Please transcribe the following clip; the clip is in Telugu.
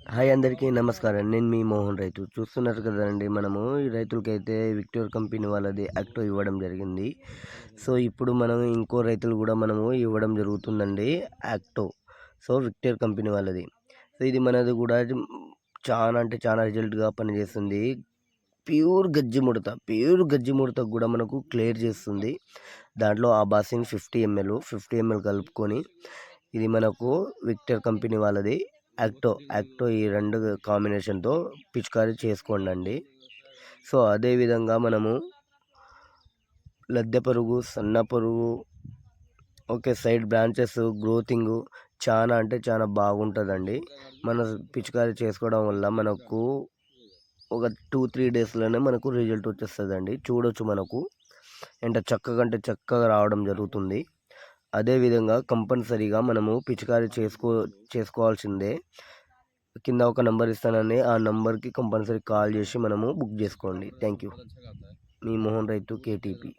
హాయ్ అందరికీ నమస్కారం. నేను మీ మోహన్ రైతు. చూస్తున్నారు కదండీ మనము ఈ రైతులకైతే విక్టోర్ కంపెనీ వాళ్ళది యాక్టో ఇవ్వడం జరిగింది. సో, ఇప్పుడు మనం ఇంకో రైతులు కూడా మనము ఇవ్వడం జరుగుతుందండి యాక్టో. సో, విక్టోర్ కంపెనీ వాళ్ళది. సో, ఇది మనది కూడా చాలా అంటే చాలా రిజల్ట్‌గా పనిచేస్తుంది. ప్యూర్ గజ్జి ముడతకు కూడా మనకు క్లియర్ చేస్తుంది. దాంట్లో అబాసిన్ 50 ml కలుపుకొని ఇది మనకు విక్టర్ కంపెనీ వాళ్ళది యాక్టో ఈ 2 కాంబినేషన్‌తో పిచికారీ చేసుకోండండి. సో, అదేవిధంగా మనము లద్దె పురుగు, సన్న పురుగు, సైడ్ బ్రాంచెస్ గ్రోతింగు చాలా అంటే చాలా బాగుంటుందండి. మన పిచికారీ చేసుకోవడం వల్ల మనకు ఒక 2-3 డేస్‌లోనే మనకు రిజల్ట్ వచ్చేస్తుందండి. చూడొచ్చు మనకు ఎంత చక్కగా చక్కగా రావడం జరుగుతుంది. అదేవిధంగా కంపల్సరీగా మనము పిచికారీ చేసుకోవాల్సిందే. కింద ఒక నంబర్ ఇస్తానండి, ఆ నంబర్కి కంపల్సరీ కాల్ చేసి మనము బుక్ చేసుకోండి. Thank you. మీ మోహన్ రైతు కేటీపీ.